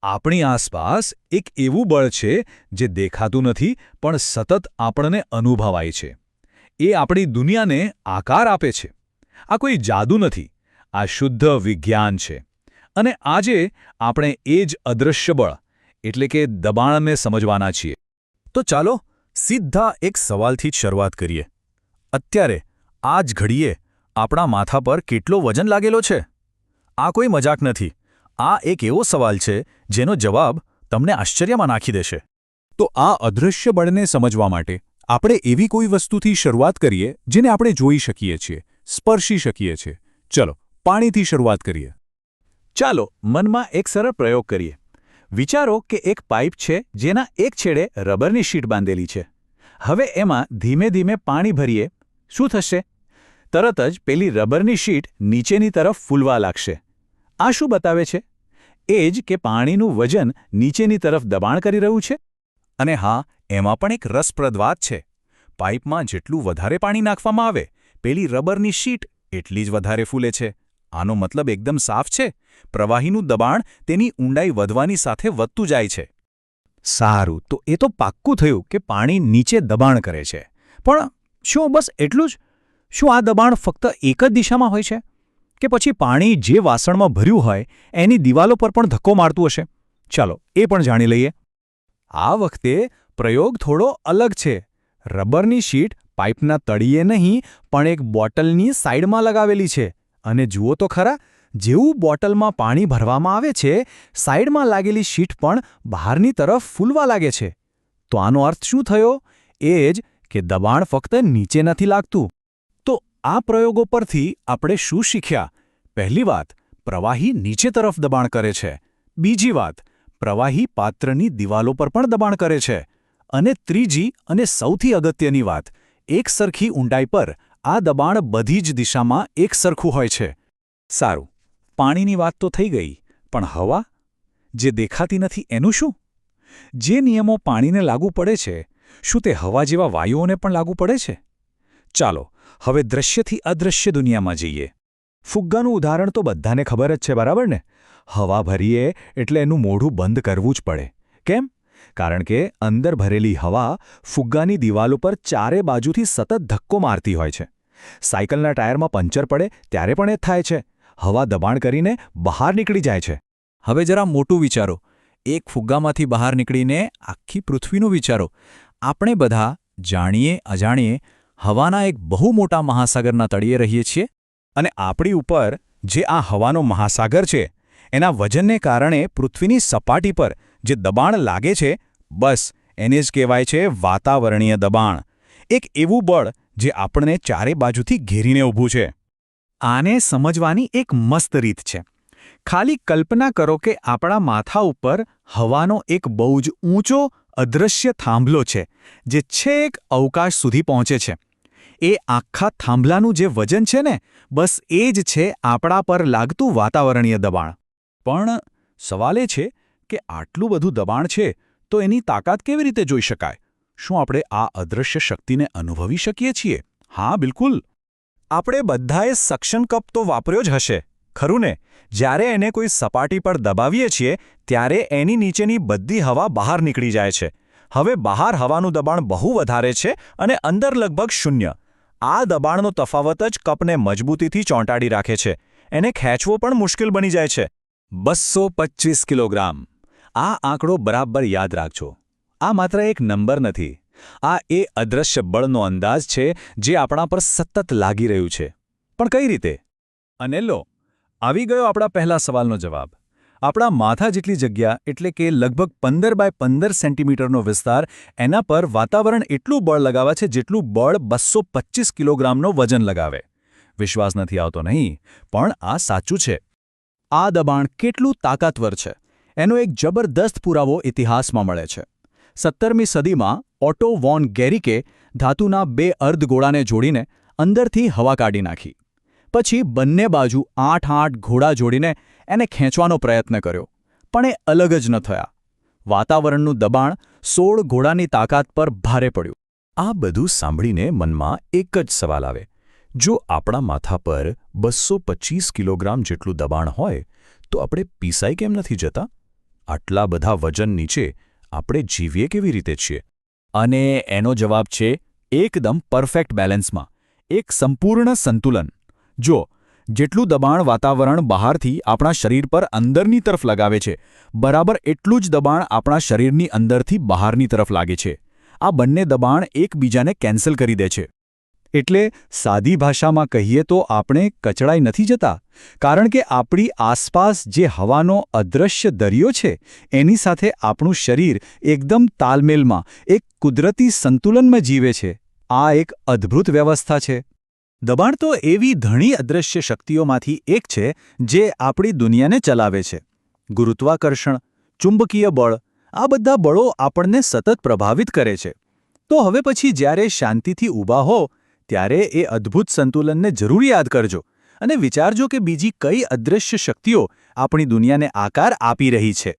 આપણી આસપાસ એક એવું બળ છે જે દેખાતું નથી પણ સતત આપણને અનુભવાય છે. એ આપણી દુનિયાને આકાર આપે છે. આ કોઈ જાદુ નથી, આ શુદ્ધ વિજ્ઞાન છે. અને આજે આપણે એ જ અદૃશ્ય બળ એટલે કે દબાણને સમજવાના છીએ. તો ચાલો સીધા એક સવાલથી જ શરૂઆત કરીએ. અત્યારે આ જ ઘડીએ આપણા માથા પર કેટલો વજન લાગેલો છે? આ કોઈ મજાક નથી. આ એક એવો સવાલ છે જેનો જવાબ તમને આશ્ચર્યમાં નાખી દેશે. તો આ અદૃશ્ય બળને સમજવા માટે આપણે એવી કોઈ વસ્તુથી શરૂઆત કરીએ જેને આપણે જોઈ શકીએ છીએ, સ્પર્શી શકીએ છીએ. ચલો પાણીથી શરૂઆત કરીએ. ચાલો મનમાં એક સરળ પ્રયોગ કરીએ. વિચારો કે એક પાઇપ છે જેના એક છેડે રબરની શીટ બાંધેલી છે. હવે એમાં ધીમે ધીમે પાણી ભરીએ. શું થશે? તરત જ પેલી રબરની શીટ નીચેની તરફ ફૂલવા લાગશે. આ શું બતાવે છે? એ જ કે પાણીનું વજન નીચેની તરફ દબાણ કરી રહ્યું છે. અને હા, એમાં પણ એક રસપ્રદ વાત છે. પાઇપમાં જેટલું વધારે પાણી નાખવામાં આવે, પેલી રબરની શીટ એટલી જ વધારે ફૂલે છે. આનો મતલબ એકદમ સાફ છે. પ્રવાહીનું દબાણ તેની ઊંડાઈ વધવાની સાથે વધતું જાય છે. સારું, તો એ તો પાક્કું થયું કે પાણી નીચે દબાણ કરે છે. પણ શું બસ એટલું જ? શું આ દબાણ ફક્ત એક જ દિશામાં હોય છે? કે પછી પાણી જે વાસણમાં ભર્યું હોય એની દિવાલો પર પણ ધક્કો મારતું હશે? ચાલો એ પણ જાણી લઈએ. આ વખતે પ્રયોગ થોડો અલગ છે. રબરની શીટ પાઇપના તળિયે નહીં પણ એક બોટલની સાઇડમાં લગાવેલી છે. અને જુઓ તો ખરા, જેવું બોટલમાં પાણી ભરવામાં આવે છે, સાઇડમાં લાગેલી શીટ પણ બહારની તરફ ફૂલવા લાગે છે. તો આનો અર્થ શું થયો? એ જ કે દબાણ ફક્ત નીચે નથી લાગતું. તો આ પ્રયોગો પરથી આપણે શું શીખ્યા? પહેલી વાત, પ્રવાહી નીચે તરફ દબાણ કરે છે. બીજી વાત, પ્રવાહી પાત્રની દિવાલો પર પણ દબાણ કરે છે. અને ત્રીજી અને સૌથી અગત્યની વાત, એક સરખી ઊંડાઈ પર આ દબાણ બધી જ દિશામાં એક સરખું હોય છે. સારું, પાણીની વાત તો થઈ ગઈ, પણ હવા? જે દેખાતી નથી એનું શું? જે નિયમો પાણીને લાગુ પડે છે, શું તે હવા જેવા વાયુઓને પણ લાગુ પડે છે? ચાલો હવે દ્રશ્યથી અદૃશ્ય દુનિયામાં જઈએ. ફુગ્ગાનું ઉદાહરણ તો બધાને ખબર જ છે, બરાબર ને? હવા ભરીએ એટલે એનું મોઢું બંધ કરવું જ પડે. કેમ? કારણ કે અંદર ભરેલી હવા ફુગ્ગાની દિવાલો પર ચારે બાજુથી સતત ધક્કો મારતી હોય છે. સાયકલના ટાયરમાં પંચર પડે ત્યારે પણ એ થાય છે. હવા દબાણ કરીને બહાર નીકળી જાય છે. હવે જરા મોટું વિચારો. એક ફુગ્ગામાંથી બહાર નીકળીને આખી પૃથ્વીનું વિચારો. આપણે બધા જાણીએ અજાણીએ હવાના એક બહુ મોટા મહાસાગરના તળિયે રહીએ છીએ. અને આપણી ઉપર જે આ હવાનો મહાસાગર છે, એના વજનને કારણે પૃથ્વીની સપાટી પર જે દબાણ લાગે છે, બસ એને જ કહેવાય છે વાતાવરણીય દબાણ. એક એવું બળ જે આપણને ચારે બાજુથી ઘેરીને ઊભું છે. આને સમજવાની એક મસ્ત રીત છે. ખાલી કલ્પના કરો કે આપણા માથા ઉપર હવાનો એક બહુ જ ઊંચો અદૃશ્ય થાંભલો છે જે છેક અવકાશ સુધી પહોંચે છે. એ આખા થાંભલાનું જે વજન છે ને, બસ એ જ છે આપણા પર લાગતું વાતાવરણીય દબાણ. પણ સવાલ એ છે કે આટલું બધું દબાણ છે તો એની તાકાત કેવી રીતે જોઈ શકાય? શું આપણે આ અદૃશ્ય શક્તિને અનુભવી શકીએ છીએ? હા, બિલકુલ. આપણે બધાએ સક્શન કપ તો વાપર્યો જ હશે, ખરું ને? જ્યારે એને કોઈ સપાટી પર દબાવીએ છીએ ત્યારે એની નીચેની બધી હવા બહાર નીકળી જાય છે. હવે બહાર હવાનું દબાણ બહુ વધારે છે અને અંદર લગભગ શૂન્ય. આ દબાણનો તફાવત જ કપને મજબૂતીથી ચોંટાડી રાખે છે. એને ખેંચવો પણ મુશ્કેલ બની જાય છે. 225 કિલોગ્રામ. આ આંકડો બરાબર યાદ રાખજો. આ માત્ર એક નંબર નથી. આ એ અદૃશ્ય બળનો અંદાજ છે જે આપણા પર સતત લાગી રહ્યું છે. પણ કઈ રીતે? અને લો, આવી ગયો આપણા પહેલા સવાલનો જવાબ. આપણા માથા જેટલી જગ્યા એટલે કે લગભગ 15 બાય 15 સેન્ટીમીટરનો વિસ્તાર, એના પર વાતાવરણ એટલું બળ લગાવે છે જેટલું બળ 225 કિલોગ્રામનો વજન લગાવે. વિશ્વાસ નથી આવતો નહીં, પણ આ સાચું છે. આ દબાણ કેટલું તાકાતવર છે એનો એક જબરદસ્ત પુરાવો ઇતિહાસમાં મળે છે. 17મી સદીમાં ઓટો વોન ગેરિકે ધાતુના 2 અર્ધગોળાને જોડીને અંદરથી હવા કાઢી નાખી. પછી બંને બાજુ 8 ઘોડા જોડીને એને ખેંચવાનો પ્રયત્ન કર્યો, પણ એ અલગ જ ન થયા. વાતાવરણનું દબાણ 16 ઘોડાની તાકાત પર ભારે પડ્યું. આ બધું સાંભળીને મનમાં એક જ સવાલ આવે. જો આપણા માથા પર 225 કિલોગ્રામ જેટલું દબાણ હોય તો આપણે પીસાઈ કેમ નથી જતા? આટલા બધા વજન નીચે આપણે જીવીએ કેવી રીતે છીએ? અને એનો જવાબ છે એકદમ પરફેક્ટ બેલેન્સમાં, એક સંપૂર્ણ સંતુલન. જો જેટલું દબાણ વાતાવરણ બહારથી આપણા શરીર પર અંદરની તરફ લગાવે છે, બરાબર એટલું જ દબાણ આપણા શરીરની અંદરથી બહારની તરફ લાગે છે. આ બંને દબાણ એકબીજાને કેન્સલ કરી દે છે. એટલે સાદી ભાષામાં કહીએ તો આપણે કચડાઈ નથી જતા, કારણ કે આપણી આસપાસ જે હવાનો અદૃશ્ય દરિયો છે એની સાથે આપણું શરીર એકદમ તાલમેલમાં, એક કુદરતી સંતુલનમાં જીવે છે. આ એક અદ્ભુત વ્યવસ્થા છે. દબાણ તો એવી ઘણી અદૃશ્ય શક્તિઓમાંથી એક છે જે આપણી દુનિયાને ચલાવે છે. ગુરુત્વાકર્ષણ, ચુંબકીય બળ, આ બધા બળો આપણને સતત પ્રભાવિત કરે છે. તો હવે પછી જ્યારે શાંતિથી ઊભા હો ત્યારે એ અદ્ભુત સંતુલનને જરૂર યાદ કરજો અને વિચારજો કે બીજી કઈ અદૃશ્ય શક્તિઓ આપણી દુનિયાને આકાર આપી રહી છે.